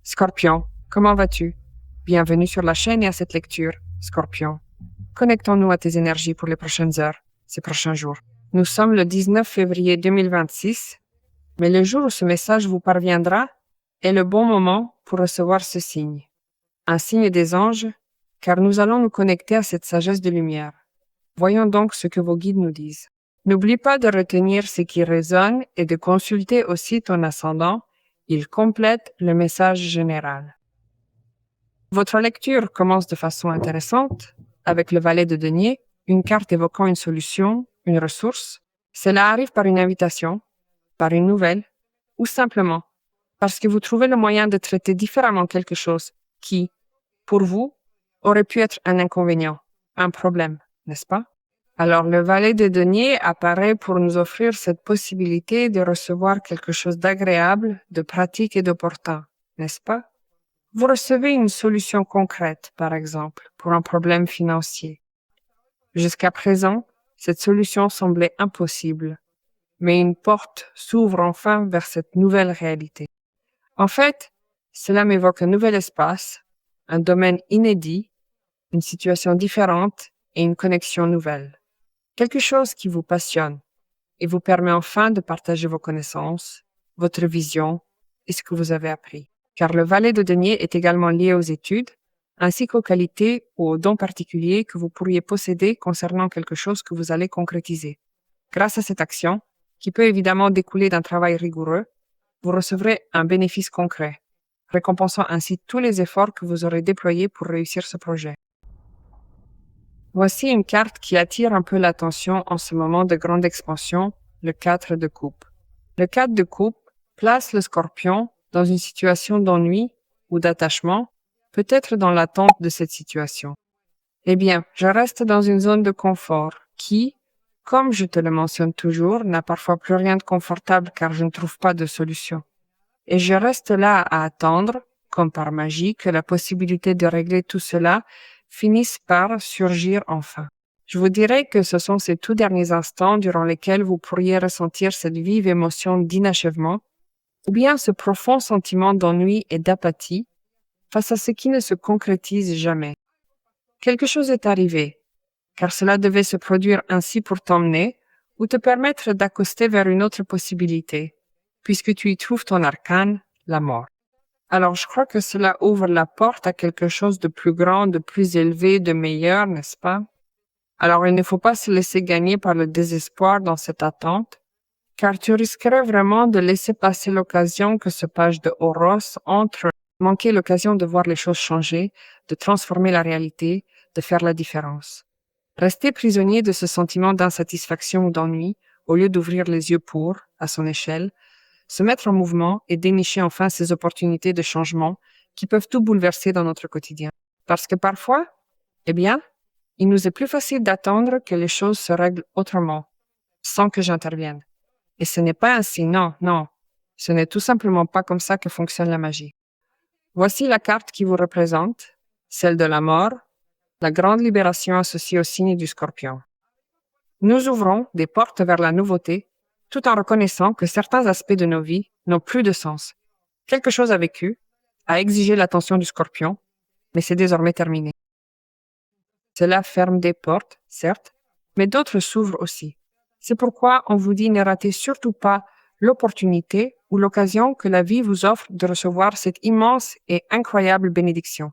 Scorpion, comment vas-tu? Bienvenue sur la chaîne et à cette lecture, Scorpion. Connectons-nous à tes énergies pour les prochaines heures, ces prochains jours. Nous sommes le 19 février 2026, mais le jour où ce message vous parviendra est le bon moment pour recevoir ce signe. Un signe des anges, car nous allons nous connecter à cette sagesse de lumière. Voyons donc ce que vos guides nous disent. N'oublie pas de retenir ce qui résonne et de consulter aussi ton ascendant. Il complète le message général. Votre lecture commence de façon intéressante avec le valet de denier, une carte évoquant une solution, une ressource. Cela arrive par une invitation, par une nouvelle, ou simplement parce que vous trouvez le moyen de traiter différemment quelque chose qui, pour vous, aurait pu être un inconvénient, un problème, n'est-ce pas? Alors, le valet de denier apparaît pour nous offrir cette possibilité de recevoir quelque chose d'agréable, de pratique et d'opportun, n'est-ce pas? Vous recevez une solution concrète, par exemple, pour un problème financier. Jusqu'à présent, cette solution semblait impossible, mais une porte s'ouvre enfin vers cette nouvelle réalité. En fait, cela m'évoque un nouvel espace, un domaine inédit, une situation différente et une connexion nouvelle. Quelque chose qui vous passionne et vous permet enfin de partager vos connaissances, votre vision et ce que vous avez appris. Car le valet de denier est également lié aux études, ainsi qu'aux qualités ou aux dons particuliers que vous pourriez posséder concernant quelque chose que vous allez concrétiser. Grâce à cette action, qui peut évidemment découler d'un travail rigoureux, vous recevrez un bénéfice concret, récompensant ainsi tous les efforts que vous aurez déployés pour réussir ce projet. Voici une carte qui attire un peu l'attention en ce moment de grande expansion, le 4 de coupe. Le 4 de coupe place le scorpion dans une situation d'ennui ou d'attachement, peut-être dans l'attente de cette situation. Eh bien, je reste dans une zone de confort qui, comme je te le mentionne toujours, n'a parfois plus rien de confortable car je ne trouve pas de solution. Et je reste là à attendre, comme par magie, que la possibilité de régler tout cela finissent par surgir enfin. Je vous dirais que ce sont ces tout derniers instants durant lesquels vous pourriez ressentir cette vive émotion d'inachèvement, ou bien ce profond sentiment d'ennui et d'apathie face à ce qui ne se concrétise jamais. Quelque chose est arrivé, car cela devait se produire ainsi pour t'emmener ou te permettre d'accoster vers une autre possibilité, puisque tu y trouves ton arcane, la mort. Alors, je crois que cela ouvre la porte à quelque chose de plus grand, de plus élevé, de meilleur, n'est-ce pas? Alors, il ne faut pas se laisser gagner par le désespoir dans cette attente, car tu risquerais vraiment de laisser passer l'occasion que ce page de Horos manquer l'occasion de voir les choses changer, de transformer la réalité, de faire la différence. Rester prisonnier de ce sentiment d'insatisfaction ou d'ennui, au lieu d'ouvrir les yeux pour, à son échelle, se mettre en mouvement et dénicher enfin ces opportunités de changement qui peuvent tout bouleverser dans notre quotidien. Parce que parfois, eh bien, il nous est plus facile d'attendre que les choses se règlent autrement, sans que j'intervienne. Et ce n'est pas ainsi, non. Ce n'est tout simplement pas comme ça que fonctionne la magie. Voici la carte qui vous représente, celle de la mort, la grande libération associée au signe du Scorpion. Nous ouvrons des portes vers la nouveauté, tout en reconnaissant que certains aspects de nos vies n'ont plus de sens. Quelque chose a vécu, a exigé l'attention du Scorpion, mais c'est désormais terminé. Cela ferme des portes, certes, mais d'autres s'ouvrent aussi. C'est pourquoi on vous dit ne ratez surtout pas l'opportunité ou l'occasion que la vie vous offre de recevoir cette immense et incroyable bénédiction.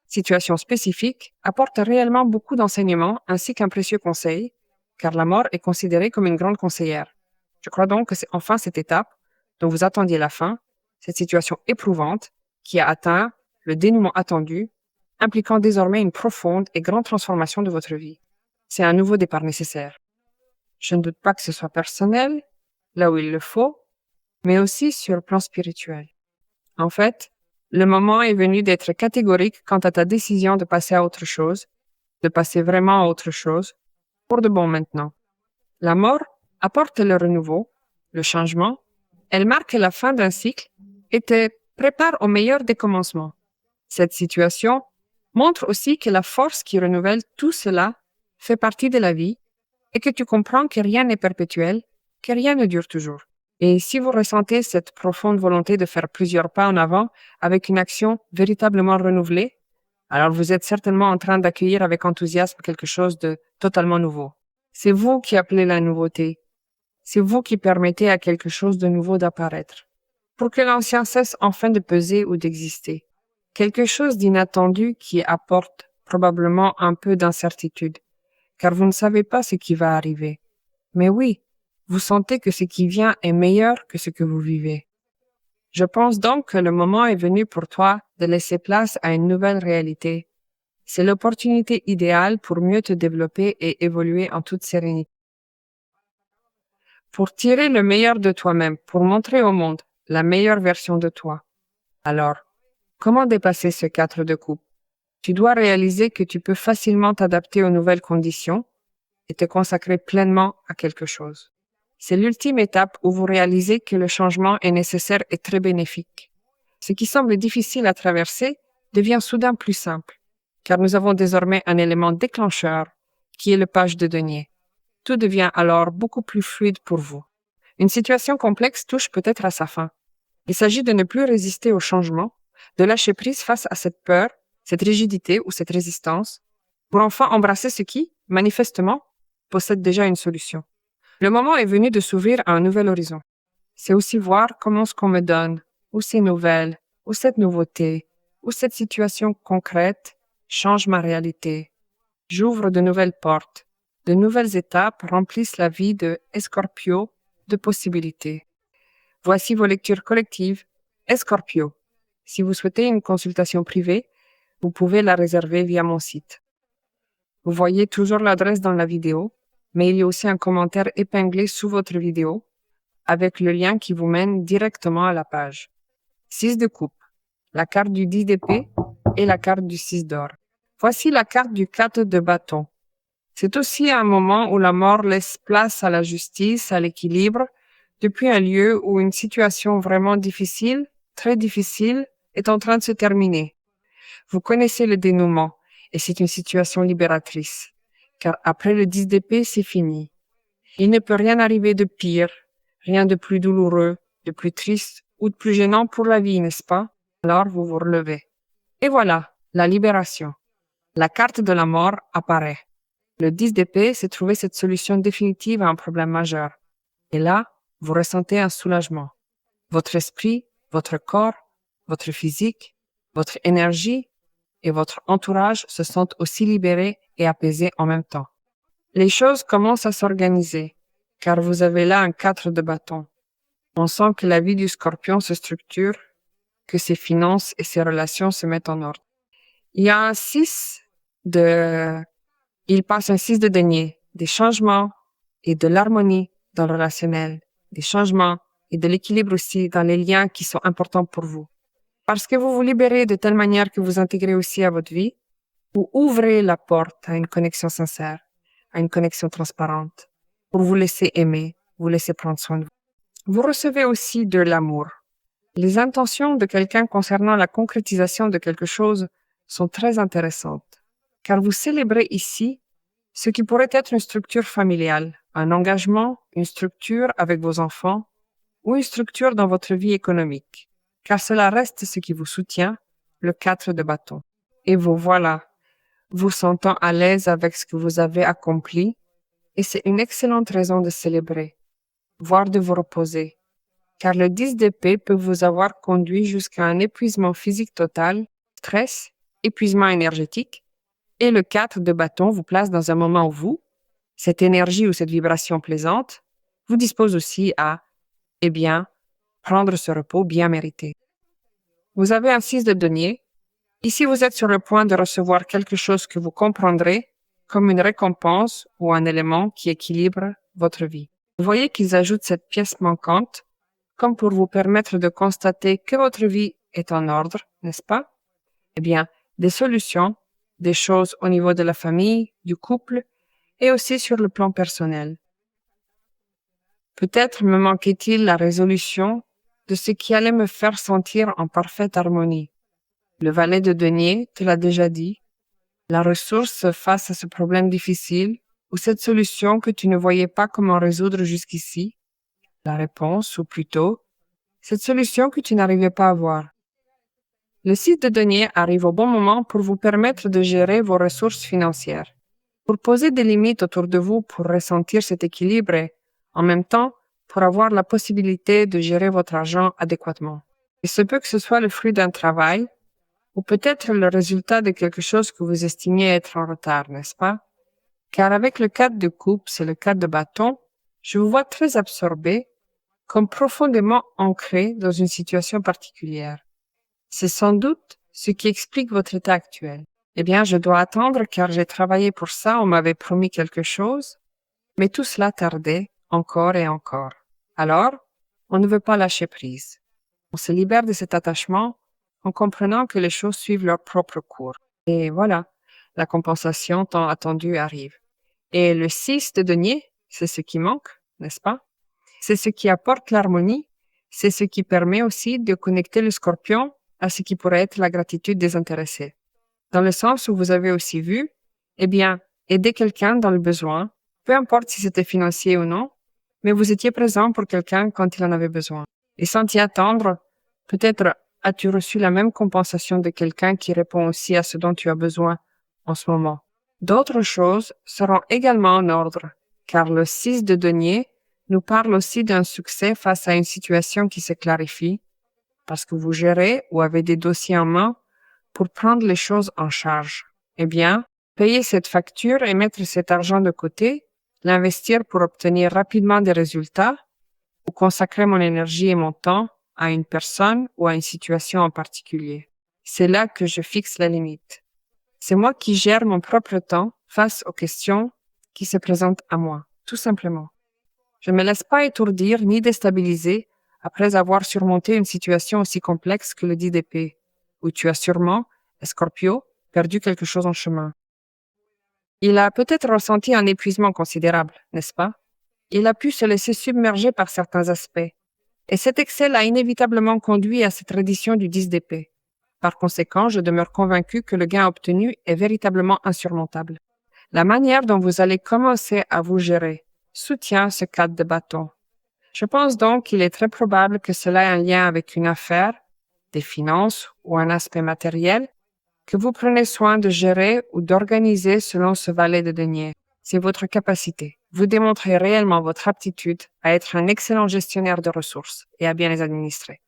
Situation spécifique apporte réellement beaucoup d'enseignements ainsi qu'un précieux conseil, car la mort est considérée comme une grande conseillère. Je crois donc que c'est enfin cette étape dont vous attendiez la fin, cette situation éprouvante qui a atteint le dénouement attendu, impliquant désormais une profonde et grande transformation de votre vie. C'est un nouveau départ nécessaire. Je ne doute pas que ce soit personnel, là où il le faut, mais aussi sur le plan spirituel. En fait, le moment est venu d'être catégorique quant à ta décision de passer à autre chose, de passer vraiment à autre chose, pour de bon maintenant. La mort apporte le renouveau, le changement, elle marque la fin d'un cycle et te prépare au meilleur des commencements. Cette situation montre aussi que la force qui renouvelle tout cela fait partie de la vie et que tu comprends que rien n'est perpétuel, que rien ne dure toujours. Et si vous ressentez cette profonde volonté de faire plusieurs pas en avant avec une action véritablement renouvelée, alors vous êtes certainement en train d'accueillir avec enthousiasme quelque chose de totalement nouveau. C'est vous qui appelez la nouveauté. C'est vous qui permettez à quelque chose de nouveau d'apparaître. Pour que l'ancien cesse enfin de peser ou d'exister. Quelque chose d'inattendu qui apporte probablement un peu d'incertitude, car vous ne savez pas ce qui va arriver. Mais oui, vous sentez que ce qui vient est meilleur que ce que vous vivez. Je pense donc que le moment est venu pour toi de laisser place à une nouvelle réalité. C'est l'opportunité idéale pour mieux te développer et évoluer en toute sérénité. Pour tirer le meilleur de toi-même, pour montrer au monde la meilleure version de toi. Alors, comment dépasser ce 4 de coupe? Tu dois réaliser que tu peux facilement t'adapter aux nouvelles conditions et te consacrer pleinement à quelque chose. C'est l'ultime étape où vous réalisez que le changement est nécessaire et très bénéfique. Ce qui semble difficile à traverser devient soudain plus simple, car nous avons désormais un élément déclencheur qui est le page de denier. Tout devient alors beaucoup plus fluide pour vous. Une situation complexe touche peut-être à sa fin. Il s'agit de ne plus résister au changement, de lâcher prise face à cette peur, cette rigidité ou cette résistance, pour enfin embrasser ce qui, manifestement, possède déjà une solution. Le moment est venu de s'ouvrir à un nouvel horizon. C'est aussi voir comment ce qu'on me donne, ou ces nouvelles, ou cette nouveauté, ou cette situation concrète change ma réalité. J'ouvre de nouvelles portes. De nouvelles étapes remplissent la vie de Escorpio de possibilités. Voici vos lectures collectives. Escorpio. Si vous souhaitez une consultation privée, vous pouvez la réserver via mon site. Vous voyez toujours l'adresse dans la vidéo, mais il y a aussi un commentaire épinglé sous votre vidéo avec le lien qui vous mène directement à la page. 6 de coupe, la carte du 10 d'épée et la carte du 6 d'or. Voici la carte du 4 de bâton. C'est aussi un moment où la mort laisse place à la justice, à l'équilibre, depuis un lieu où une situation vraiment difficile, très difficile, est en train de se terminer. Vous connaissez le dénouement, et c'est une situation libératrice, car après le 10 d'épée, c'est fini. Il ne peut rien arriver de pire, rien de plus douloureux, de plus triste ou de plus gênant pour la vie, n'est-ce pas? Alors vous vous relevez. Et voilà, la libération. La carte de la mort apparaît. Le 10 d'épée, c'est trouver cette solution définitive à un problème majeur. Et là, vous ressentez un soulagement. Votre esprit, votre corps, votre physique, votre énergie et votre entourage se sentent aussi libérés et apaisés en même temps. Les choses commencent à s'organiser, car vous avez là un 4 de bâton. On sent que la vie du scorpion se structure, que ses finances et ses relations se mettent en ordre. Il y a un 6 de... Il passe un 6 de denier, des changements et de l'harmonie dans le relationnel, des changements et de l'équilibre aussi dans les liens qui sont importants pour vous. Parce que vous vous libérez de telle manière que vous intégrez aussi à votre vie, vous ouvrez la porte à une connexion sincère, à une connexion transparente, pour vous laisser aimer, vous laisser prendre soin de vous. Vous recevez aussi de l'amour. Les intentions de quelqu'un concernant la concrétisation de quelque chose sont très intéressantes, car vous célébrez ici ce qui pourrait être une structure familiale, un engagement, une structure avec vos enfants ou une structure dans votre vie économique, car cela reste ce qui vous soutient, le 4 de bâton. Et vous voilà, vous sentant à l'aise avec ce que vous avez accompli, et c'est une excellente raison de célébrer, voire de vous reposer, car le 10 d'épée peut vous avoir conduit jusqu'à un épuisement physique total, stress, épuisement énergétique, et le 4 de bâton vous place dans un moment où vous, cette énergie ou cette vibration plaisante, vous dispose aussi à, prendre ce repos bien mérité. Vous avez un 6 de denier. Ici, vous êtes sur le point de recevoir quelque chose que vous comprendrez comme une récompense ou un élément qui équilibre votre vie. Vous voyez qu'ils ajoutent cette pièce manquante comme pour vous permettre de constater que votre vie est en ordre, n'est-ce pas? Des solutions, des choses au niveau de la famille, du couple et aussi sur le plan personnel. Peut-être me manquait-il la résolution de ce qui allait me faire sentir en parfaite harmonie. Le valet de denier te l'a déjà dit, la ressource face à ce problème difficile ou cette solution que tu ne voyais pas comment résoudre jusqu'ici, La réponse, ou plutôt, cette solution que tu n'arrivais pas à voir. Le 6 de denier arrive au bon moment pour vous permettre de gérer vos ressources financières, pour poser des limites autour de vous pour ressentir cet équilibre et, en même temps, pour avoir la possibilité de gérer votre argent adéquatement. Il se peut que ce soit le fruit d'un travail ou peut-être le résultat de quelque chose que vous estimiez être en retard, n'est-ce pas? Car avec le 4 de coupe, c'est le 4 de bâton, je vous vois très absorbé, comme profondément ancré dans une situation particulière. C'est sans doute ce qui explique votre état actuel. Eh bien, je dois attendre car j'ai travaillé pour ça, on m'avait promis quelque chose, mais tout cela tardait encore et encore. Alors, on ne veut pas lâcher prise. On se libère de cet attachement en comprenant que les choses suivent leur propre cours. Et voilà, la compensation tant attendue arrive. Et le 6 de denier, c'est ce qui manque, n'est-ce pas? C'est ce qui apporte l'harmonie, c'est ce qui permet aussi de connecter le scorpion à ce qui pourrait être la gratitude désintéressée. Dans le sens où vous avez aussi vu, eh bien, aider quelqu'un dans le besoin, peu importe si c'était financier ou non, mais vous étiez présent pour quelqu'un quand il en avait besoin. Et sans t'y attendre, peut-être as-tu reçu la même compensation de quelqu'un qui répond aussi à ce dont tu as besoin en ce moment. D'autres choses seront également en ordre, car le 6 de denier nous parle aussi d'un succès face à une situation qui se clarifie, parce que vous gérez ou avez des dossiers en main pour prendre les choses en charge. Eh bien, payer cette facture et mettre cet argent de côté, l'investir pour obtenir rapidement des résultats, ou consacrer mon énergie et mon temps à une personne ou à une situation en particulier. C'est là que je fixe la limite. C'est moi qui gère mon propre temps face aux questions qui se présentent à moi, tout simplement. Je ne me laisse pas étourdir ni déstabiliser après avoir surmonté une situation aussi complexe que le 10 d'épée, où tu as sûrement, Scorpio, perdu quelque chose en chemin. Il a peut-être ressenti un épuisement considérable, n'est-ce pas? Il a pu se laisser submerger par certains aspects. Et cet excès l'a inévitablement conduit à cette reddition du 10 d'épée. Par conséquent, je demeure convaincu que le gain obtenu est véritablement insurmontable. La manière dont vous allez commencer à vous gérer soutient ce 4 de bâton. Je pense donc qu'il est très probable que cela ait un lien avec une affaire, des finances ou un aspect matériel que vous prenez soin de gérer ou d'organiser selon ce valet de denier. C'est votre capacité. Vous démontrez réellement votre aptitude à être un excellent gestionnaire de ressources et à bien les administrer.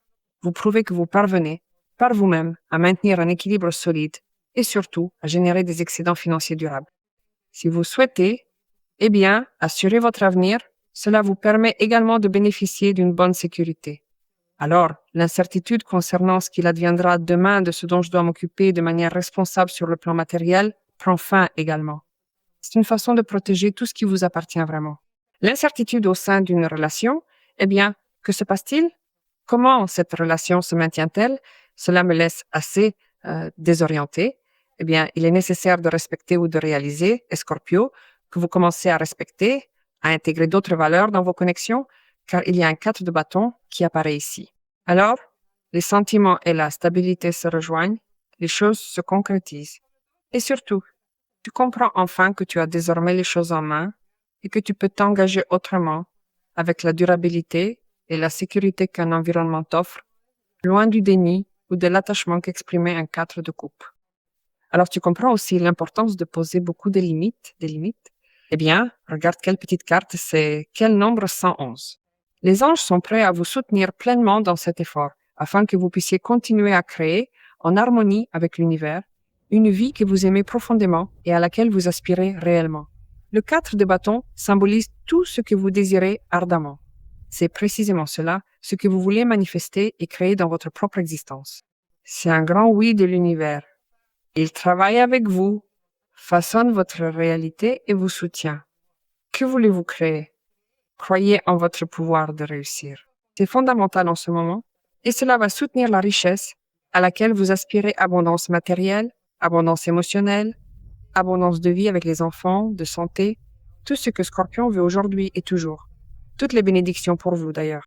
Vous prouvez que vous parvenez, par vous-même, à maintenir un équilibre solide et surtout à générer des excédents financiers durables. Si vous souhaitez, eh bien, assurer votre avenir, cela vous permet également de bénéficier d'une bonne sécurité. Alors, l'incertitude concernant ce qu'il adviendra demain de ce dont je dois m'occuper de manière responsable sur le plan matériel prend fin également. C'est une façon de protéger tout ce qui vous appartient vraiment. L'incertitude au sein d'une relation, eh bien, que se passe-t-il? Comment cette relation se maintient-elle? Cela me laisse assez désorienté. Eh bien, il est nécessaire de respecter ou de réaliser, Scorpio, que vous commencez à respecter, à intégrer d'autres valeurs dans vos connexions, car il y a un 4 de bâton qui apparaît ici. Alors, les sentiments et la stabilité se rejoignent, les choses se concrétisent. Et surtout, tu comprends enfin que tu as désormais les choses en main et que tu peux t'engager autrement, avec la durabilité et la sécurité qu'un environnement t'offre, loin du déni ou de l'attachement qu'exprimait un 4 de coupe. Alors tu comprends aussi l'importance de poser beaucoup de limites, Eh bien, regarde quelle petite carte, c'est quel nombre 111. Les anges sont prêts à vous soutenir pleinement dans cet effort, afin que vous puissiez continuer à créer, en harmonie avec l'univers, une vie que vous aimez profondément et à laquelle vous aspirez réellement. Le 4 de bâton symbolise tout ce que vous désirez ardemment. C'est précisément cela, ce que vous voulez manifester et créer dans votre propre existence. C'est un grand oui de l'univers. Il travaille avec vous, façonne votre réalité et vous soutient. Que voulez-vous créer? Croyez en votre pouvoir de réussir. C'est fondamental en ce moment et cela va soutenir la richesse à laquelle vous aspirez: abondance matérielle, abondance émotionnelle, abondance de vie avec les enfants, de santé, tout ce que Scorpion veut aujourd'hui et toujours. Toutes les bénédictions pour vous d'ailleurs.